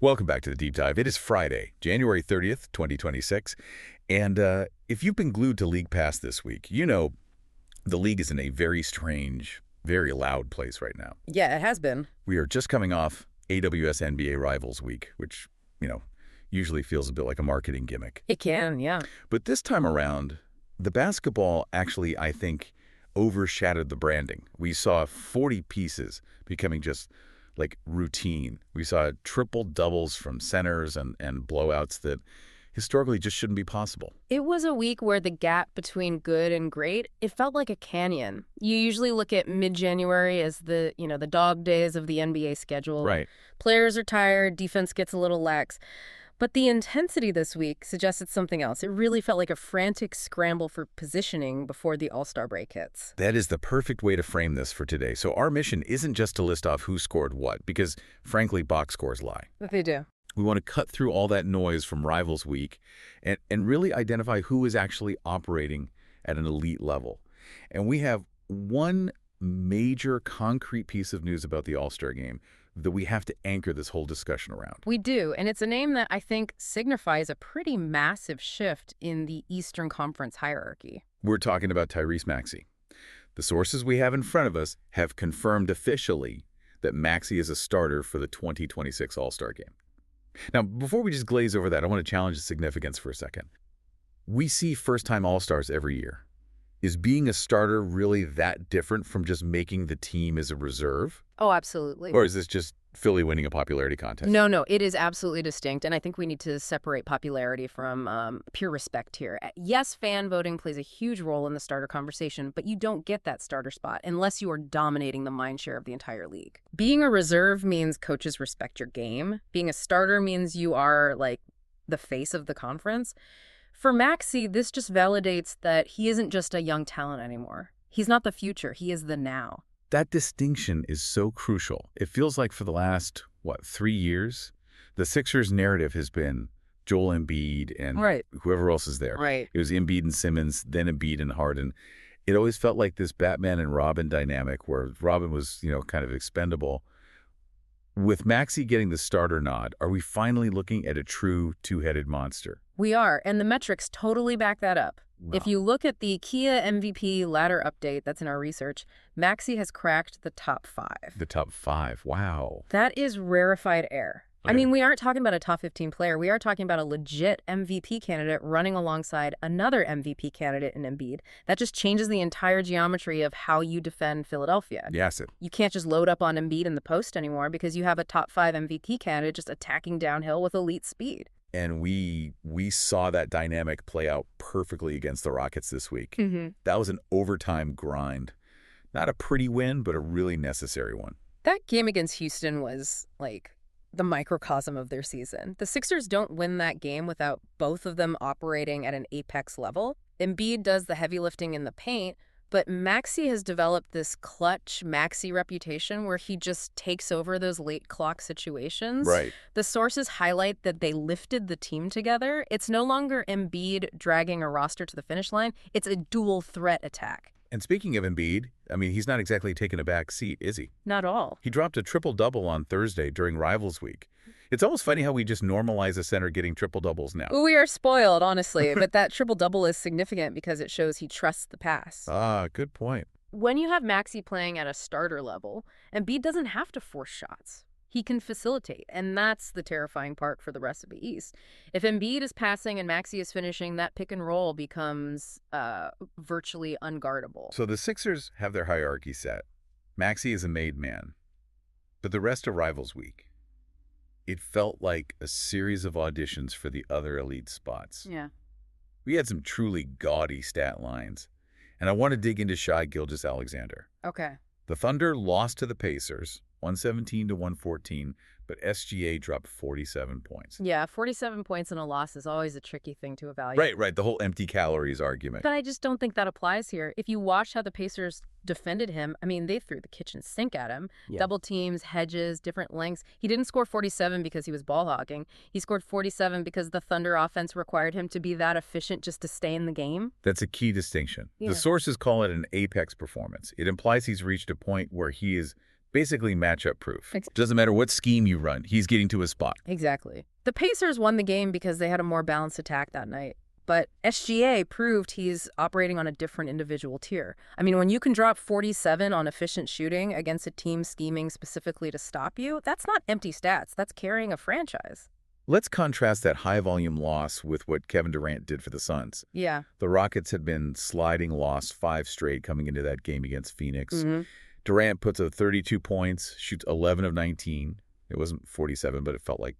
Welcome back to the Deep Dive. It is Friday, January 30th, 2026. And if you've been glued to League Pass this week, you know the league is in a very strange, very loud place right now. Yeah, it has been. We are just coming off AWS NBA Rivals Week, which, usually feels a bit like a marketing gimmick. It can, yeah. But this time around, the basketball actually, I think, overshadowed the branding. We saw 40 pieces becoming just like routine. We saw triple doubles from centers and blowouts that historically just shouldn't be possible. It was a week where the gap between good and great, it felt like a canyon. You usually look at mid-January as the dog days of the NBA schedule. Right. Players are tired, defense gets a little lax. But the intensity this week suggested something else. It really felt like a frantic scramble for positioning before the All-Star break hits. That is the perfect way to frame this for today. So our mission isn't just to list off who scored what, because frankly, box scores lie. But they do. We want to cut through all that noise from Rivals Week and really identify who is actually operating at an elite level. And we have one major concrete piece of news about the All-Star Game that we have to anchor this whole discussion around. We do, and it's a name that I think signifies a pretty massive shift in the Eastern Conference hierarchy. We're talking about Tyrese Maxey. The sources we have in front of us have confirmed officially that Maxey is a starter for the 2026 All-Star Game. Now, before we just glaze over that, I want to challenge the significance for a second. We see first-time All-Stars every year. Is being a starter really that different from just making the team as a reserve? Oh, absolutely. Or is this just Philly winning a popularity contest? No, it is absolutely distinct, and I think we need to separate popularity from pure respect here. Yes, fan voting plays a huge role in the starter conversation, but you don't get that starter spot unless you are dominating the mindshare of the entire league. Being a reserve means coaches respect your game. Being a starter means you are, like, the face of the conference. For Maxey, this just validates that he isn't just a young talent anymore. He's not the future. He is the now. That distinction is so crucial. It feels like for the last, 3 years, the Sixers' narrative has been Joel Embiid and whoever else is there. Right. It was Embiid and Simmons, then Embiid and Harden. It always felt like this Batman and Robin dynamic where Robin was, kind of expendable. With Maxey getting the starter nod, are we finally looking at a true two-headed monster? We are, and the metrics totally back that up. Wow. If you look at the Kia MVP ladder update that's in our research, Maxey has cracked the top 5. The top 5, wow. That is rarefied air. Okay. I mean, we aren't talking about a top 15 player. We are talking about a legit MVP candidate running alongside another MVP candidate in Embiid. That just changes the entire geometry of how you defend Philadelphia. Yes. You can't just load up on Embiid in the post anymore because you have a top 5 MVP candidate just attacking downhill with elite speed. And we saw that dynamic play out perfectly against the Rockets this week. Mm-hmm. That was an overtime grind. Not a pretty win, but a really necessary one. That game against Houston was, like, the microcosm of their season. The Sixers don't win that game without both of them operating at an apex level. Embiid does the heavy lifting in the paint, but Maxey has developed this clutch Maxey reputation where he just takes over those late clock situations. Right. The sources highlight that they lifted the team together. It's no longer Embiid dragging a roster to the finish line. It's a dual threat attack. And speaking of Embiid, I mean, he's not exactly taking a back seat, is he? Not all. He dropped a triple-double on Thursday during Rivals Week. It's almost funny how we just normalize a center getting triple-doubles now. We are spoiled, honestly, but that triple-double is significant because it shows he trusts the pass. Ah, good point. When you have Maxey playing at a starter level, Embiid doesn't have to force shots. He can facilitate, and that's the terrifying part for the rest of the East. If Embiid is passing and Maxey is finishing, that pick and roll becomes virtually unguardable. So the Sixers have their hierarchy set. Maxey is a made man. But the rest of Rivals Week, it felt like a series of auditions for the other elite spots. Yeah. We had some truly gaudy stat lines. And I want to dig into Shai Gilgeous-Alexander. Okay. The Thunder lost to the Pacers, 117-114, but SGA dropped 47 points. Yeah, 47 points in a loss is always a tricky thing to evaluate. Right. The whole empty calories argument. But I just don't think that applies here. If you watch how the Pacers defended him, I mean, they threw the kitchen sink at him. Yeah. Double teams, hedges, different lengths. He didn't score 47 because he was ball hogging. He scored 47 because the Thunder offense required him to be that efficient just to stay in the game. That's a key distinction. Yeah. The sources call it an apex performance. It implies he's reached a point where he is Basically matchup proof. Ex- Doesn't matter what scheme you run, he's getting to his spot. Exactly. The Pacers won the game because they had a more balanced attack that night. But SGA proved he's operating on a different individual tier. I mean, when you can drop 47 on efficient shooting against a team scheming specifically to stop you, that's not empty stats. That's carrying a franchise. Let's contrast that high-volume loss with what Kevin Durant did for the Suns. Yeah. The Rockets had been sliding, lost 5 straight coming into that game against Phoenix. Durant puts up 32 points, shoots 11 of 19. It wasn't 47, but it felt like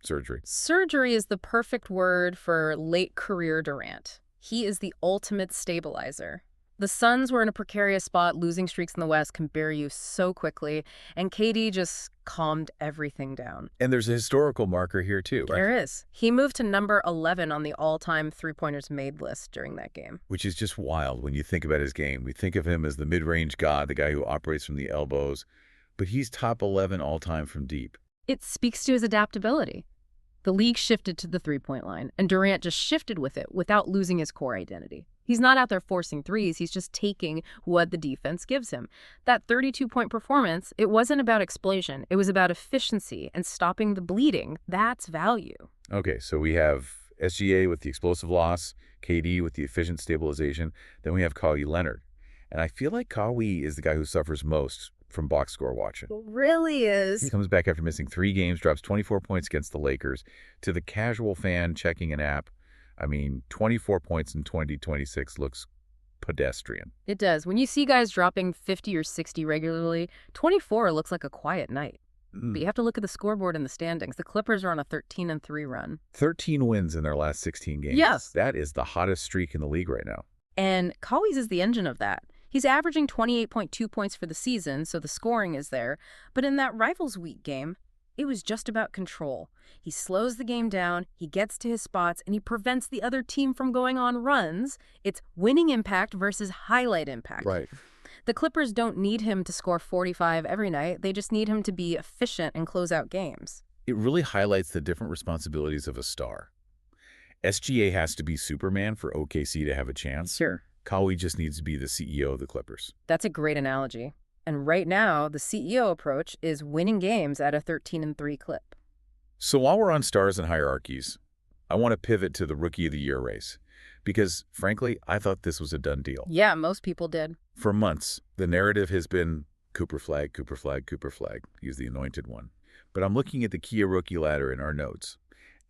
surgery. Surgery is the perfect word for late career Durant. He is the ultimate stabilizer. The Suns were in a precarious spot. Losing streaks in the West can bury you so quickly, and KD just calmed everything down. And there's a historical marker here too, right? There is. He moved to number 11 on the all-time three-pointers made list during that game. Which is just wild when you think about his game. We think of him as the mid-range god, the guy who operates from the elbows, but he's top 11 all-time from deep. It speaks to his adaptability. The league shifted to the three-point line, and Durant just shifted with it without losing his core identity. He's not out there forcing threes, he's just taking what the defense gives him. That 32-point performance, it wasn't about explosion, it was about efficiency and stopping the bleeding. That's value. Okay, so we have SGA with the explosive loss, KD with the efficient stabilization, then we have Kawhi Leonard. And I feel like Kawhi is the guy who suffers most from box score watching. It really is. He comes back after missing 3 games, drops 24 points against the Lakers. To the casual fan checking an app, I mean, 24 points in 2026 looks pedestrian. It does. When you see guys dropping 50 or 60 regularly, 24 looks like a quiet night. But you have to look at the scoreboard and the standings. The Clippers are on a 13-3 run. 13 wins in their last 16 games. Yes. That is the hottest streak in the league right now. And Kawhi's is the engine of that. He's averaging 28.2 points for the season, so the scoring is there. But in that Rivals Week game, it was just about control. He slows the game down, he gets to his spots, and he prevents the other team from going on runs. It's winning impact versus highlight impact. Right. The Clippers don't need him to score 45 every night. They just need him to be efficient and close out games. It really highlights the different responsibilities of a star. SGA has to be Superman for OKC to have a chance. Sure. Kawhi just needs to be the CEO of the Clippers. That's a great analogy. And right now, the CEO approach is winning games at a 13-3 clip. So while we're on stars and hierarchies, I want to pivot to the Rookie of the Year race. Because, frankly, I thought this was a done deal. Yeah, most people did. For months, the narrative has been Cooper Flag, Cooper Flag, Cooper Flag. He's the anointed one. But I'm looking at the Kia rookie ladder in our notes,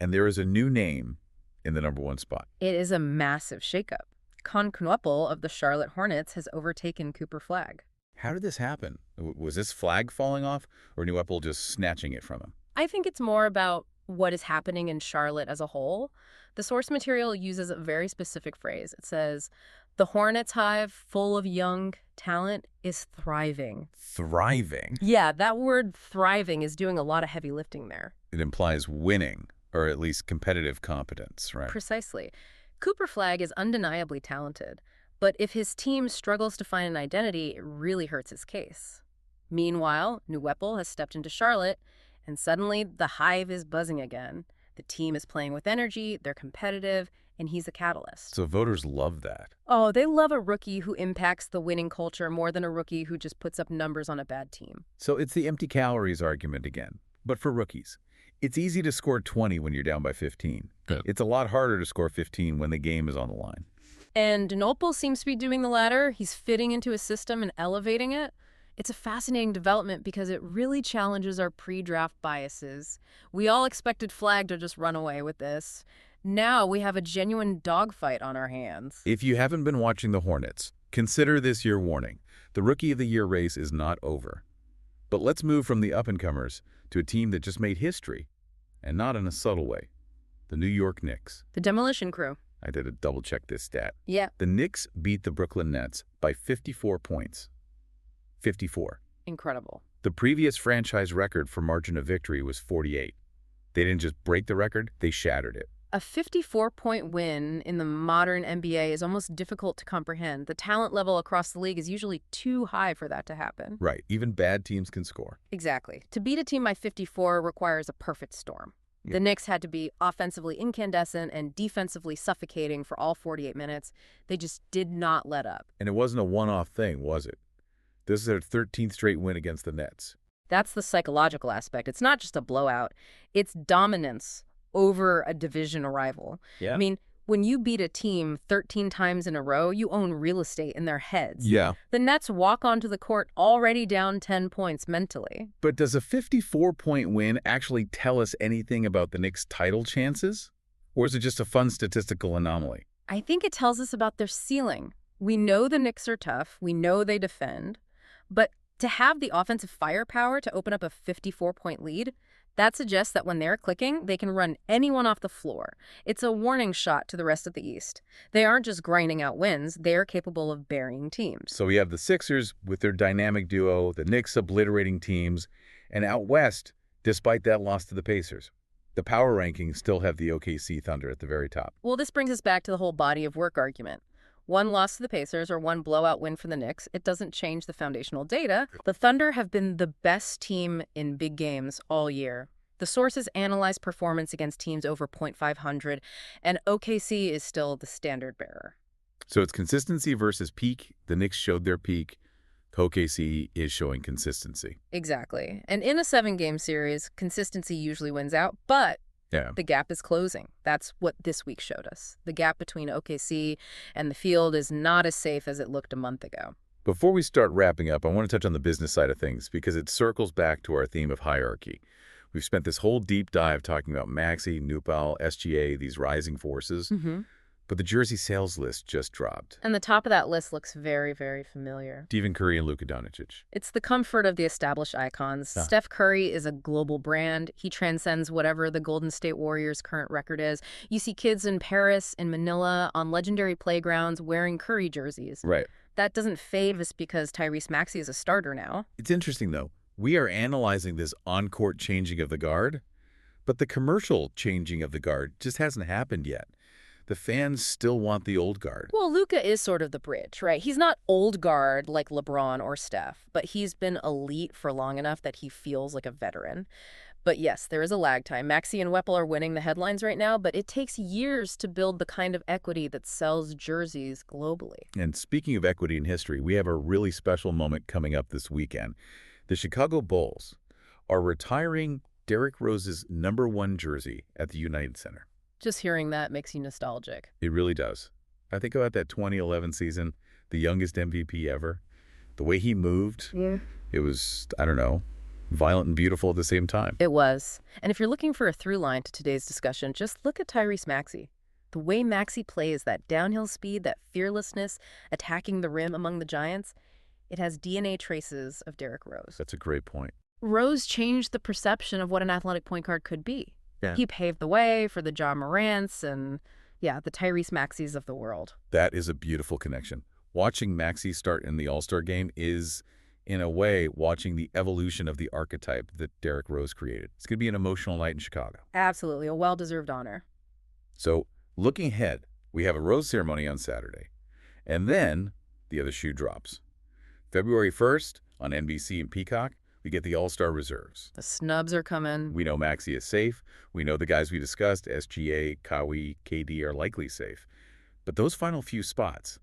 and there is a new name in the number 1 spot. It is a massive shakeup. Con Knueppel of the Charlotte Hornets has overtaken Cooper Flag. How did this happen? Was this Flag falling off, or Knueppel just snatching it from him? I think it's more about what is happening in Charlotte as a whole. The source material uses a very specific phrase. It says, the Hornets hive, full of young talent, is thriving. Thriving? Yeah, that word thriving is doing a lot of heavy lifting there. It implies winning, or at least competitive competence, right? Precisely. Cooper Flag is undeniably talented, but if his team struggles to find an identity, it really hurts his case. Meanwhile, Knueppel has stepped into Charlotte, and suddenly the hive is buzzing again. The team is playing with energy, they're competitive, and he's a catalyst. So voters love that. Oh, they love a rookie who impacts the winning culture more than a rookie who just puts up numbers on a bad team. So it's the empty calories argument again, but for rookies. It's easy to score 20 when you're down by 15. Good. It's a lot harder to score 15 when the game is on the line. And Knueppel seems to be doing the latter. He's fitting into a system and elevating it. It's a fascinating development because it really challenges our pre-draft biases. We all expected Flag to just run away with this. Now we have a genuine dogfight on our hands. If you haven't been watching the Hornets, consider this your warning. The Rookie of the Year race is not over. But let's move from the up-and-comers to a team that just made history, and not in a subtle way. The New York Knicks. The Demolition Crew. I did a double-check this stat. Yeah. The Knicks beat the Brooklyn Nets by 54 points. 54. Incredible. The previous franchise record for margin of victory was 48. They didn't just break the record, they shattered it. A 54-point win in the modern NBA is almost difficult to comprehend. The talent level across the league is usually too high for that to happen. Right, even bad teams can score. Exactly. To beat a team by 54 requires a perfect storm. Yeah. The Knicks had to be offensively incandescent and defensively suffocating for all 48 minutes. They just did not let up. And it wasn't a one-off thing, was it? This is their 13th straight win against the Nets. That's the psychological aspect. It's not just a blowout. It's dominance over a division rival. Yeah. I mean, when you beat a team 13 times in a row, you own real estate in their heads. Yeah. The Nets walk onto the court already down 10 points mentally. But does a 54-point win actually tell us anything about the Knicks' title chances? Or is it just a fun statistical anomaly? I think it tells us about their ceiling. We know the Knicks are tough. We know they defend. But to have the offensive firepower to open up a 54-point lead, that suggests that when they're clicking, they can run anyone off the floor. It's a warning shot to the rest of the East. They aren't just grinding out wins. They're capable of burying teams. So we have the Sixers with their dynamic duo, the Knicks obliterating teams, and out west, despite that loss to the Pacers, the power rankings still have the OKC Thunder at the very top. Well, this brings us back to the whole body of work argument. One loss to the Pacers or one blowout win for the Knicks, it doesn't change the foundational data. The Thunder have been the best team in big games all year. The sources analyze performance against teams over .500, and OKC is still the standard bearer. So it's consistency versus peak. The Knicks showed their peak. OKC is showing consistency. Exactly. And in a 7-game series, consistency usually wins out, but Yeah. the gap is closing. That's what this week showed us. The gap between OKC and the field is not as safe as it looked a month ago. Before we start wrapping up, I want to touch on the business side of things because it circles back to our theme of hierarchy. We've spent this whole deep dive talking about Maxey, Newpal, SGA, these rising forces. But the jersey sales list just dropped. And the top of that list looks very, very familiar. Stephen Curry and Luka Doncic. It's the comfort of the established icons. Ah. Steph Curry is a global brand. He transcends whatever the Golden State Warriors' current record is. You see kids in Paris and Manila on legendary playgrounds wearing Curry jerseys. Right. That doesn't fade just because Tyrese Maxey is a starter now. It's interesting, though. We are analyzing this on-court changing of the guard, but the commercial changing of the guard just hasn't happened yet. The fans still want the old guard. Well, Luka is sort of the bridge, right? He's not old guard like LeBron or Steph, but he's been elite for long enough that he feels like a veteran. But yes, there is a lag time. Maxey and Whipple are winning the headlines right now, but it takes years to build the kind of equity that sells jerseys globally. And speaking of equity in history, we have a really special moment coming up this weekend. The Chicago Bulls are retiring Derrick Rose's #1 jersey at the United Center. Just hearing that makes you nostalgic. It really does. I think about that 2011 season, the youngest MVP ever. The way he moved, it was, I don't know, violent and beautiful at the same time. It was. And if you're looking for a through line to today's discussion, just look at Tyrese Maxey. The way Maxey plays, that downhill speed, that fearlessness, attacking the rim among the Giants, it has DNA traces of Derrick Rose. That's a great point. Rose changed the perception of what an athletic point guard could be. Yeah. He paved the way for the Ja Morants and, yeah, the Tyrese Maxeys of the world. That is a beautiful connection. Watching Maxey start in the All-Star game is, in a way, watching the evolution of the archetype that Derrick Rose created. It's going to be an emotional night in Chicago. Absolutely, a well-deserved honor. So, looking ahead, we have a rose ceremony on Saturday. And then the other shoe drops. February 1st on NBC and Peacock, we get the All-Star reserves. The snubs are coming. We know Maxey is safe. We know the guys we discussed, SGA, Kawhi, KD, are likely safe. But those final few spots,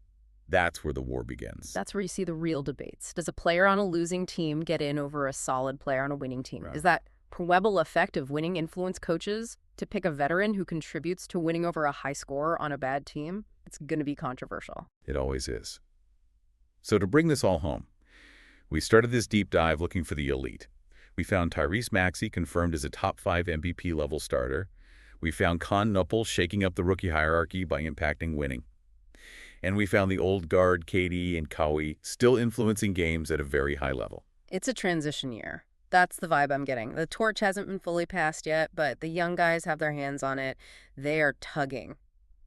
that's where the war begins. That's where you see the real debates. Does a player on a losing team get in over a solid player on a winning team? Right. Is that Pueblo effect of winning influence coaches to pick a veteran who contributes to winning over a high scorer on a bad team? It's going to be controversial. It always is. So to bring this all home, we started this deep dive looking for the elite. We found Tyrese Maxey confirmed as a top 5 MVP-level starter. We found Con Nupple shaking up the rookie hierarchy by impacting winning. And we found the old guard KD and Kawhi still influencing games at a very high level. It's a transition year. That's the vibe I'm getting. The torch hasn't been fully passed yet, but the young guys have their hands on it. They are tugging.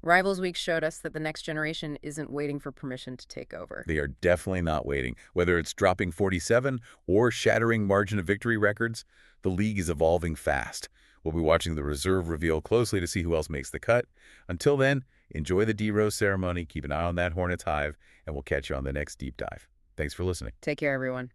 Rivals Week showed us that the next generation isn't waiting for permission to take over. They are definitely not waiting. Whether it's dropping 47 or shattering margin of victory records, the league is evolving fast. We'll be watching the reserve reveal closely to see who else makes the cut. Until then, enjoy the D-Rose ceremony, keep an eye on that Hornets hive, and we'll catch you on the next deep dive. Thanks for listening. Take care, everyone.